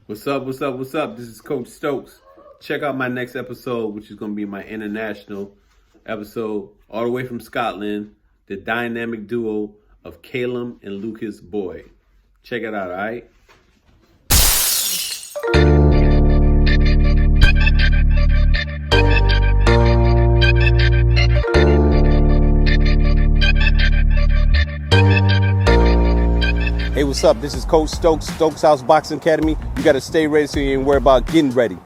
What's up? What's up? What's up? This is Coach Stokes. Check out my next episode, which is going to be my international episode, all the way from Scotland, the dynamic duo of Callum and Lucas Boy. Check it out, all right? Hey, what's up? This is Coach Stokes, Stokes House Boxing Academy. You got to stay ready so you ain't worry about getting ready.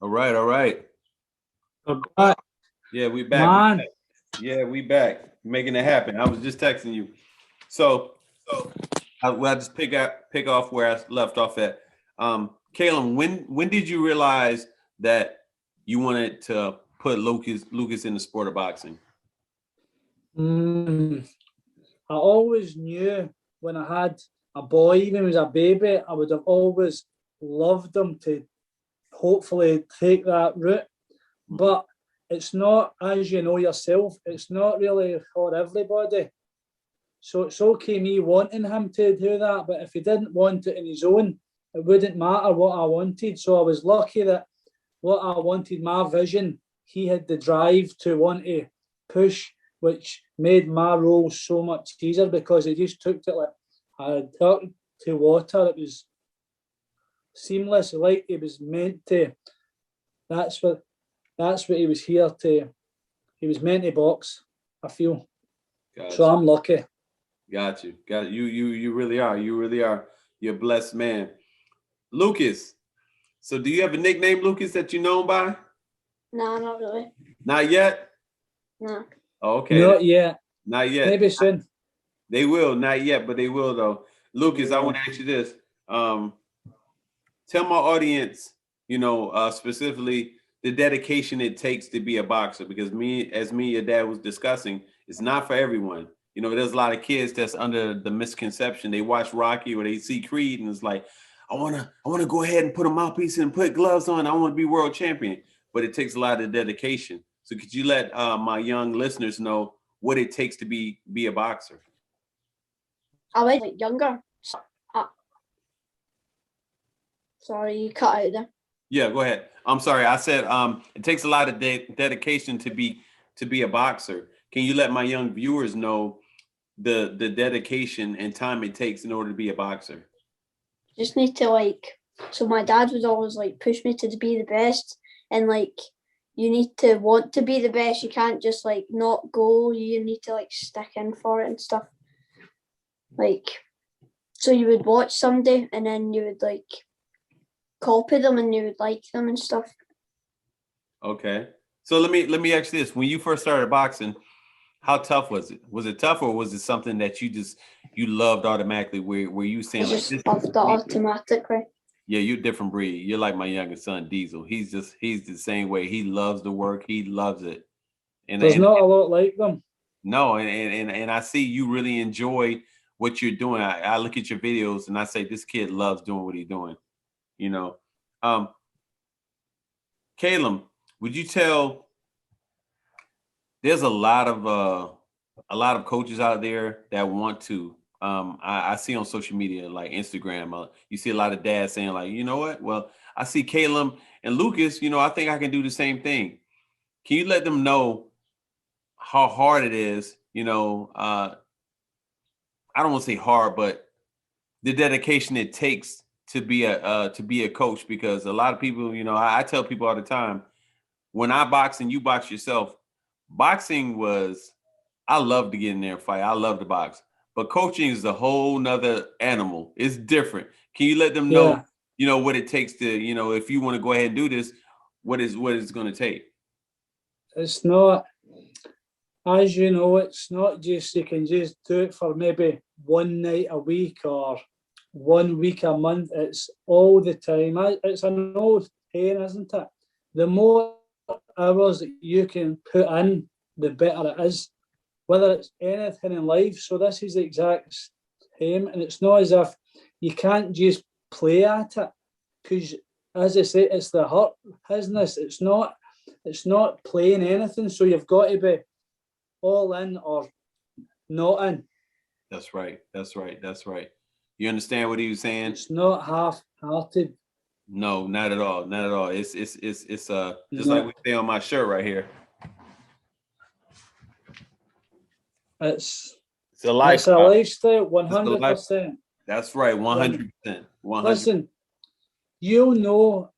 All right, all right. Okay. Yeah, we back. Man. Yeah, we back. Making it happen. I was just texting you. So I'll just pick off where I left off at. Callum, when did you realize that you wanted to put Lucas in the sport of boxing? I always knew when I had a boy, even when he was a baby, I would have always loved him to hopefully take that route. But it's not, as you know yourself, it's not really for everybody. So it's okay me wanting him to do that, but if he didn't want it in his own, it wouldn't matter what I wanted. So I was lucky that what I wanted, my vision, he had the drive to want to push, which made my role so much easier because he just took it like a duck to water. It was seamless, like he was meant to. That's what he was here to. He was meant to box, I feel. Gotcha. So I'm lucky. Got you. You really are. You really are. You're a blessed man. Lucas, so do you have a nickname, Lucas, that you're known by? No, not really. Not yet? No. Oh, okay. Not yet. Not yet. Maybe soon. They will. Not yet, but they will, though. Lucas, I want to ask you this. Tell my audience, specifically the dedication it takes to be a boxer, because as your dad was discussing, it's not for everyone. There's a lot of kids that's under the misconception. They watch Rocky or they see Creed and it's like, I want to go ahead and put a mouthpiece and put gloves on. I want to be world champion, but it takes a lot of dedication. So could you let my young listeners know what it takes to be a boxer? I was like younger. Sorry, you cut out there. Yeah, go ahead. I'm sorry. I said it takes a lot of dedication to be a boxer. Can you let my young viewers know the dedication and time it takes in order to be a boxer? Just need to so my dad would always push me to be the best, and you need to want to be the best. You can't just not go. You need to stick in for it and stuff. So you would watch somebody and then you would copy them and you would like them and stuff. Okay. So let me ask you this. When you first started boxing, how tough was it? Was it tough, or was it something that you loved automatically? Where you saying I just loved it automatically? Yeah, you're a different breed. You're like my youngest son, Diesel. He's the same way. He loves the work. He loves it. And there's not a lot like them. No, and I see you really enjoy what you're doing. I look at your videos and I say this kid loves doing what he's doing. Callum, would you tell? There's a lot of coaches out there that want to. I see on social media like Instagram, you see a lot of dads saying you know what? Well, I see Callum and Lucas. I think I can do the same thing. Can you let them know how hard it is? I don't want to say hard, but the dedication it takes to be a coach, because a lot of people, I tell people all the time, when I box and you box yourself, boxing I love to get in there and fight. I love to box, but coaching is a whole nother animal. It's different. Can you let them know, what it takes to, if you want to go ahead and do this, what it's going to take? It's not, as you know, it's not just you can just do it for maybe one night a week or 1 week a month. It's all the time. It's an old saying, isn't it? The more hours that you can put in, the better it is, whether it's anything in life. So this is the exact same, and it's not as if you can't just play at it, because as I say, it's the heart business. It's not playing anything. So you've got to be all in or not in. That's right. That's right. That's right. You understand what he was saying? It's not half-hearted. No, not at all. Not at all. It's just No. like we say on my shirt right here. It's It's a a lifestyle. lifestyle, 100%. That's right. 100%. 100. Listen, you'll know,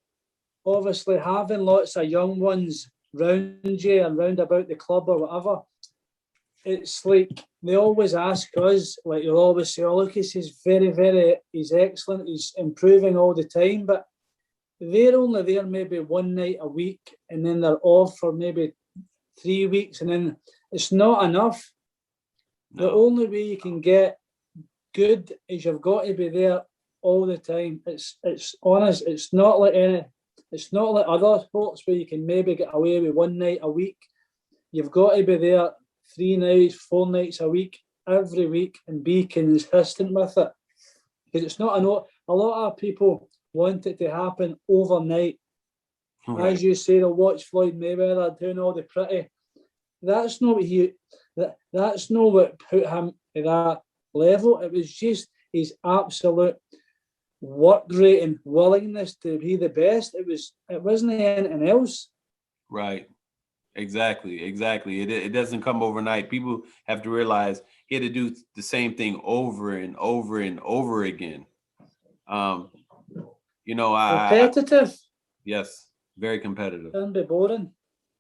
obviously, having lots of young ones round you and round about the club or whatever, it's like they always ask us, like you'll always say, oh, Lucas, he's excellent, he's improving all the time, but they're only there maybe one night a week and then they're off for maybe 3 weeks and then it's not enough. The only way you can get good is you've got to be there all the time. It's honest. It's not like other sports where you can maybe get away with one night a week. You've got to be there 3 nights, 4 nights a week, every week, and be consistent with it. Because it's not a lot of people want it to happen overnight. Right. As you say, they'll watch Floyd Mayweather doing all the pretty. That's not what put him at that level. It was just his absolute work rate and willingness to be the best. It wasn't anything else. Right. Exactly. It doesn't come overnight. People have to realize he had to do the same thing over and over and over again. Competitive. Yes, very competitive. Can be boring.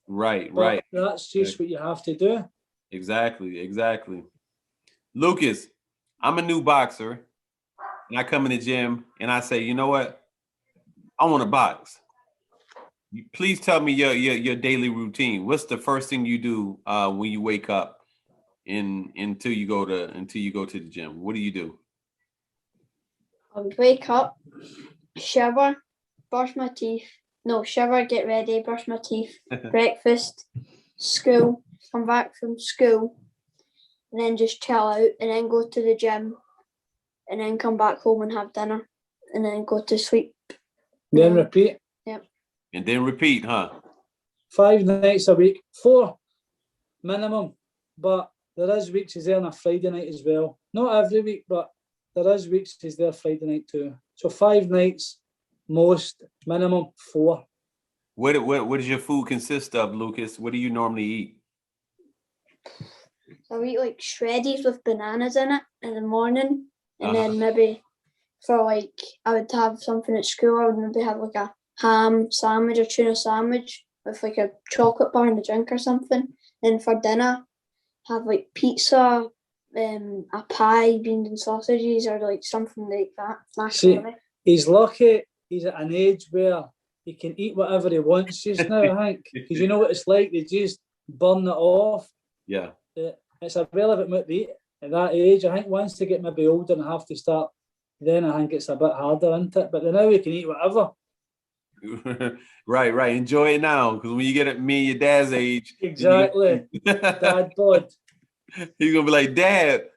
Right. That's just what you have to do. Exactly. Lucas, I'm a new boxer, and I come in the gym and I say, you know what? I want to box. Please tell me your daily routine. What's the first thing you do when you wake up until you go to the gym? What do you do? I would wake up, shower, brush my teeth. No, shower, get ready, brush my teeth, breakfast, school, come back from school, and then just chill out, and then go to the gym, and then come back home and have dinner, and then go to sleep. Then repeat. Yep. And then repeat, huh? 5 nights a week, 4 minimum. But there is weeks he's there on a Friday night as well. Not every week, but there is weeks he's there Friday night too. So 5 nights, most, minimum 4. What does your food consist of, Lucas? What do you normally eat? I eat like shreddies with bananas in it in the morning, and then maybe for I would have something at school. I would maybe have like a ham sandwich or tuna sandwich with like a chocolate bar and a drink or something. Then for dinner, have like pizza, a pie, beans and sausages, or like something like that. See, he's lucky he's at an age where he can eat whatever he wants just now, I think. Because you know what it's like, they just burn it off. Yeah. It's a relevant what they eat at that age. I think once they get maybe older and have to start, then I think it's a bit harder, isn't it? But now we can eat whatever. Right. Enjoy it now, because when you get at me and your dad's age, exactly, dad bod. He's gonna be like, Dad,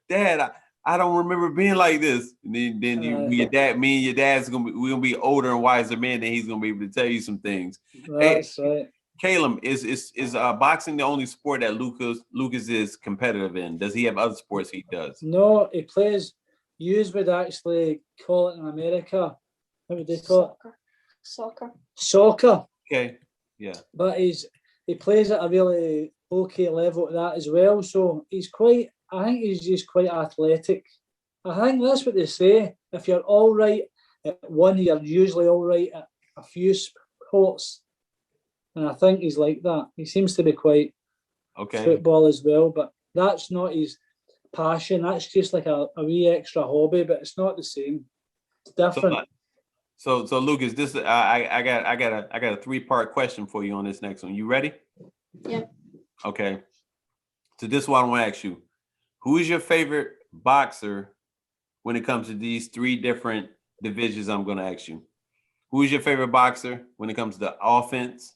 I don't remember being like this. And then me and your dad's we're gonna be older and wiser men, and he's gonna be able to tell you some things. That's right. Callum, is boxing the only sport that Lucas is competitive in? Does he have other sports he does? No, he plays. Yous would actually call it in America. What would they call it? Soccer. Okay. Yeah. But he plays at a really okay level at that as well. So I think he's just quite athletic. I think that's what they say. If you're all right at one, you're usually all right at a few sports. And I think he's like that. He seems to be quite football as well, but that's not his passion. That's just like a wee extra hobby, but it's not the same. It's different. So Lucas, this I got a 3-part question for you on this next one. You ready? Yeah. Okay. So this is what I want to ask you. Who is your favorite boxer when it comes to these 3 different divisions I'm going to ask you? Who is your favorite boxer when it comes to offense?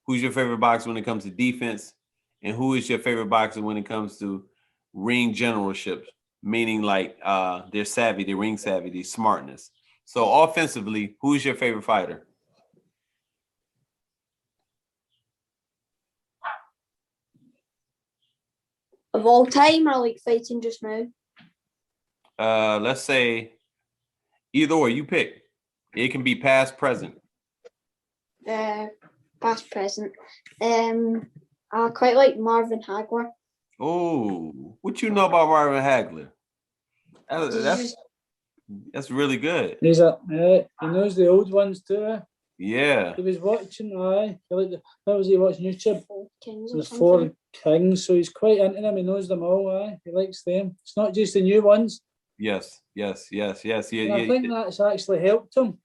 Who's your favorite boxer when it comes to defense? And who is your favorite boxer when it comes to ring generalship, meaning like they're savvy, they're ring savvy, they're smartness. So offensively, who's your favorite fighter? Of all time, or like fighting just now? Let's say either or. You pick. It can be past, present. Past, present. I quite like Marvin Hagler. Oh, what you know about Marvin Hagler? That's really good. He knows the old ones too. Yeah. He was watching, what was he watching YouTube? Kings The or Four something. Kings, so he's quite into them. He knows them all. He likes them. It's not just the new ones, Yes. Yeah, and I think that's actually helped him.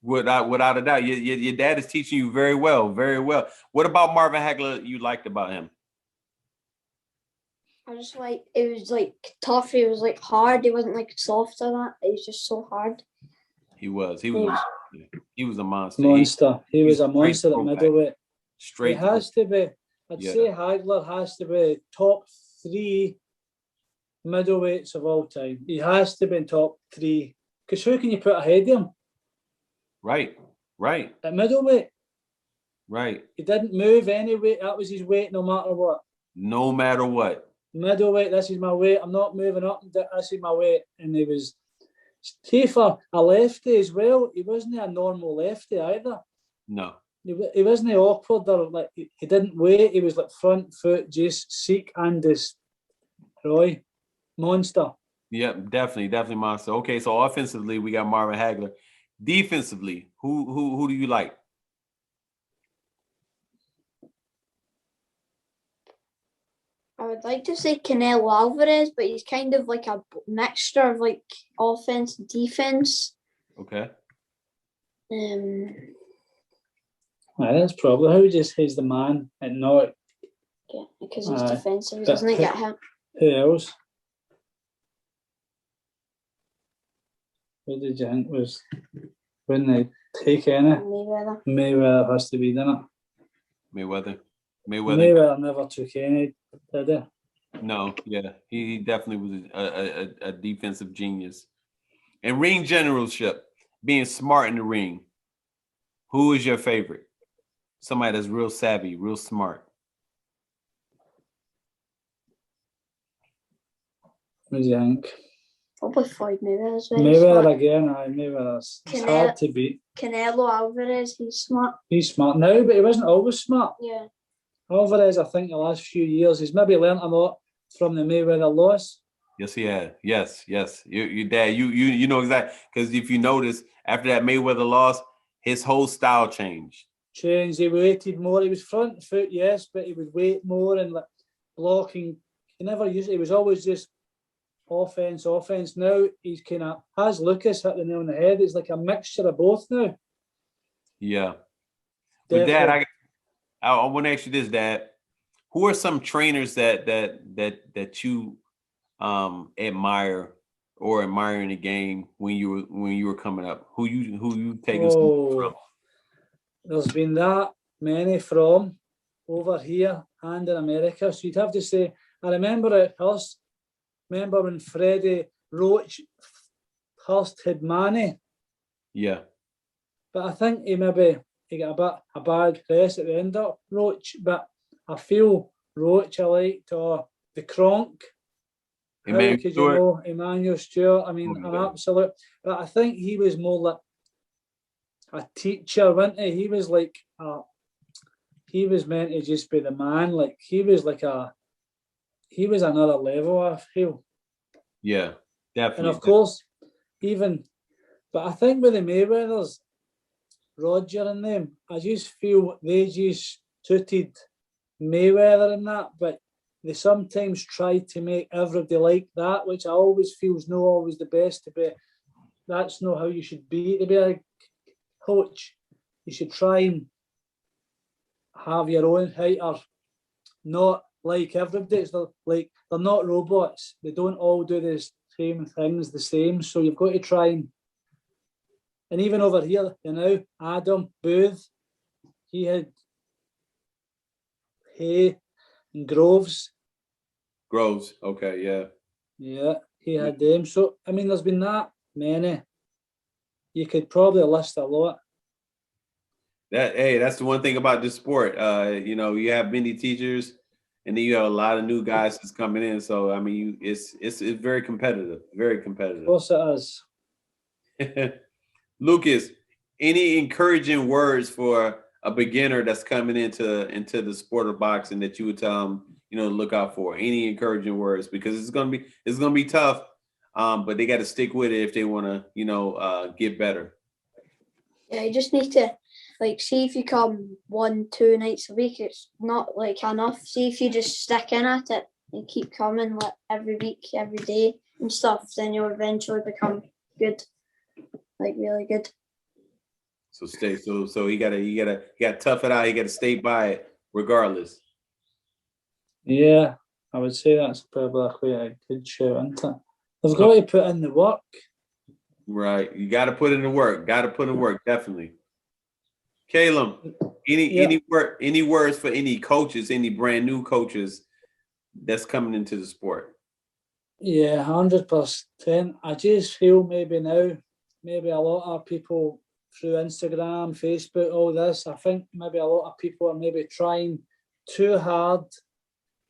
without a doubt. Your dad is teaching you very well, very well. What about Marvin Hagler you liked about him? I just like it was like tough. It was like hard. It wasn't like soft or that. It was just so hard. He was a monster. Monster. He was he's a monster at throwback. middleweight. He Straight. has to be. I'd Yeah. say Hagler has to be top 3 middleweights of all time. He has to be in top 3. Because who can you put ahead of him Right. at middleweight? Right. He didn't move any weight. That was his weight no matter what. No matter what. Middleweight, this is my weight. I'm not moving up. This is my weight. And he was, for a lefty as well, he wasn't a normal lefty either. No. He wasn't awkward or like he didn't wait. He was like front foot, just seek and destroy. Monster. Yep, definitely monster. Okay, so offensively we got Marvin Hagler. Defensively, who do you like? I would like to say Canelo Alvarez, but he's kind of like a mixture of like offense and defense. Okay. That's probably how he just he's the man and not. Yeah, because he's defensive, doesn't he get hit? Who else? Who did you think was when they take any? Mayweather. Mayweather has to be, doesn't it? Mayweather. Mayweather never took any, did he? No, yeah, he definitely was a defensive genius. And ring generalship, being smart in the ring. Who is your favorite? Somebody that's real savvy, real smart. What do you think? Probably Floyd Mayweather's very Mayweather smart. again. Mayweather's hard to beat. Canelo Alvarez, he's smart. He's smart now, but he wasn't always smart. Yeah. Alvarez, I think, the last few years, he's maybe learnt a lot from the Mayweather loss. Yes, he had. Yes. Your dad, you know exactly, because if you notice, after that Mayweather loss, his whole style changed. He waited more. He was front foot, yes, but he would wait more and like blocking. He never used it. He was always just offense. Now he's kind of has Lucas hit the nail on the head. It's like a mixture of both now. Yeah. But Dad, I want to ask you this, Dad. Who are some trainers that you admire or admire in the game when you were coming up? Who you taking from? There's been that many from over here and in America. So you'd have to say, I remember at Hurst, when Freddie Roach Hurst had Manny. Yeah. But I think he got a bad press at the end of Roach. But I feel Roach I liked, or the Kronk. How could you know Emmanuel Stewart? I mean, an absolute. But I think he was more like a teacher, wasn't he? He was like he was meant to just be the man. Like he was another level, I feel. Yeah, definitely. And of course, but I think with the Mayweathers, Roger and them, I just feel they just suited Mayweather in that, but they sometimes try to make everybody like that, which I always feel is not always the best to be. That's not how you should be to be a coach. You should try and have your own height, or not like everybody. They're not robots. They don't all do the same things the same. So you've got to try and even over here, Adam Booth, he had Hay and Groves. Okay, yeah. Yeah, he had them. So I mean, there's been that many. You could probably list a lot. That's the one thing about this sport. You have many teachers and then you have a lot of new guys that's coming in. So I mean, it's very competitive, very Of competitive. course it is. Lucas, any encouraging words for a beginner that's coming into the sport of boxing that you would tell them, to look out for? Any encouraging words, because it's gonna be tough, but they got to stick with it if they want to, get better. Yeah, you just need to like see if you come 1, 2 nights a week. It's not like enough. See if you just stick in at it and keep coming like every week, every day and stuff. Then you'll eventually become good, like really good. So stay. So you gotta tough it out. You gotta stay by it regardless. Yeah, I would say that's probably quite a good show, isn't it? They've So, got to put in the work. right, you got to put in the work. Got to put in work, definitely. Caleb, any Yeah. any words for any coaches, any brand new coaches that's coming into the sport? Yeah, 100%. I just feel maybe now, maybe a lot of people through Instagram, Facebook, all this, I think maybe a lot of people are maybe trying too hard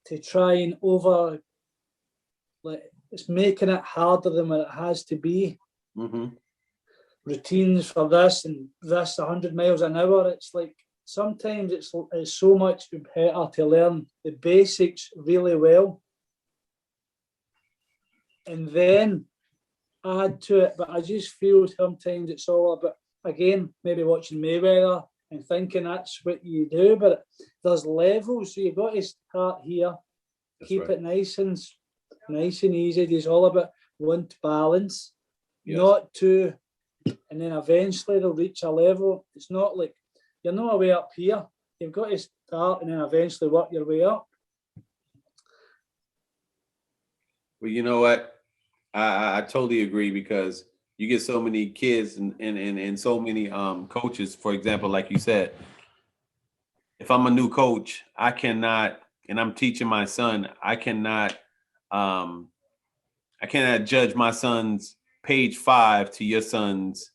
to try and it's making it harder than what it has to be. Mm-hmm. Routines for this and this 100 miles an hour. It's like sometimes it's so much better to learn the basics really well and then add to it. But I just feel sometimes it's all about, again, maybe watching Mayweather and thinking that's what you do, but there's levels. So you've got to start here, keep it nice and easy. It's all about want balance, not to, and then eventually they'll reach a level. It's not like you're not a way up here. You've got to start and then eventually work your way up. Well, you know what? I totally agree, because you get so many kids and so many coaches. For example, like you said, if I'm a new coach, I cannot, and I'm teaching my son, I cannot judge my son's page 5 to your son's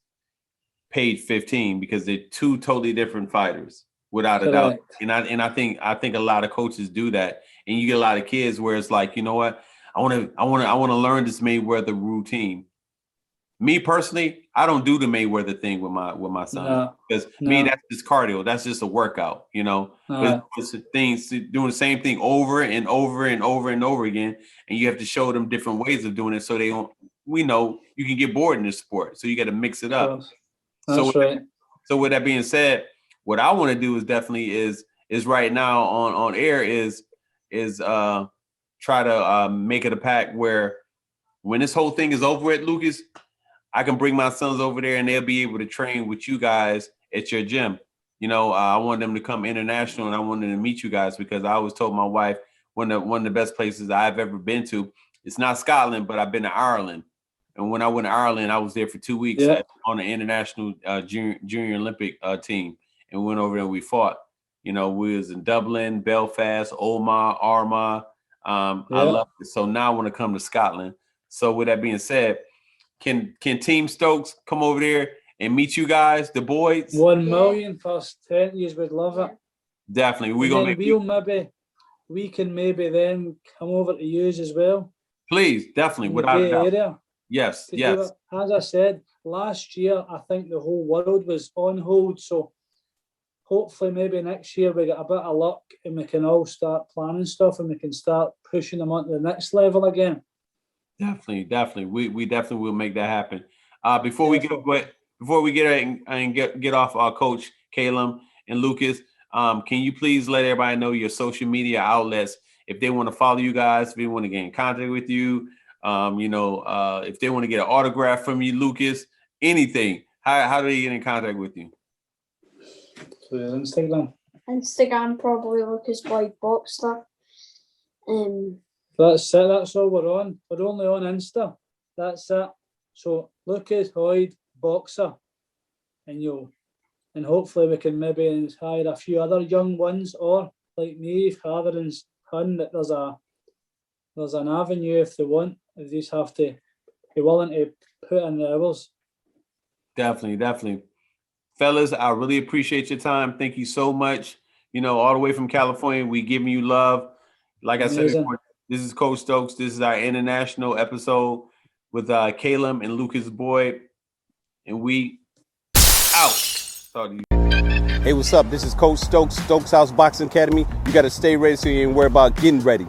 page 15, because they're two totally different fighters, without a doubt. Correct. And I think a lot of coaches do that, and you get a lot of kids where it's like, you know what, I want to learn this Mayweather routine. Me personally, I don't do the Mayweather thing with my son, because me, that's just cardio. That's just a workout, But it's things, doing the same thing over and over and over and over again, and you have to show them different ways of doing it, so they don't. We know you can get bored in this sport, so you got to mix it up. That's right. So with that being said, what I want to do is definitely is right now on air is try to make it a pact where when this whole thing is over with, Lucas, I can bring my sons over there and they'll be able to train with you guys at your gym. I want them to come international, and I want them to meet you guys, because I always told my wife one of the best places I've ever been to. It's not Scotland, but I've been to Ireland. And when I went to Ireland, I was there for 2 weeks on the international junior Olympic team, and we went over there and we fought. We was in Dublin, Belfast, Omagh, Armagh. I love it. So now I want to come to Scotland. So with that being said, can Team Stokes come over there and meet you guys, the boys? 1 million %. You would love it. Definitely. We can maybe then come over to use as well. Please, definitely, without a doubt. Area. Yes. As I said, last year, I think the whole world was on hold. So hopefully maybe next year we get a bit of luck and we can all start planning stuff and we can start pushing them on to the next level again. Definitely. We definitely will make that happen. Before we get off Coach Callum and Lucas, can you please let everybody know your social media outlets, if they want to follow you guys, if they want to get in contact with you, if they want to get an autograph from you, Lucas, anything, how do they get in contact with you? So Instagram. Instagram, probably Lucas Boyd Boxer. That's it. That's all we're on. We're only on Insta. That's it. So Lucas Hoyd Boxer, and hopefully we can maybe hire a few other young ones, or like me, father and son, that there's an avenue if they want. They just have to be willing to put in the hours. Definitely. Fellas, I really appreciate your time. Thank you so much. All the way from California, we giving you love. Like I said Amazing. before, this is Coach Stokes. This is our international episode with Callum and Lucas Boyd. And we out. Talk to you. Hey, what's up? This is Coach Stokes, Stokes House Boxing Academy. You got to stay ready so you ain't worry about getting ready.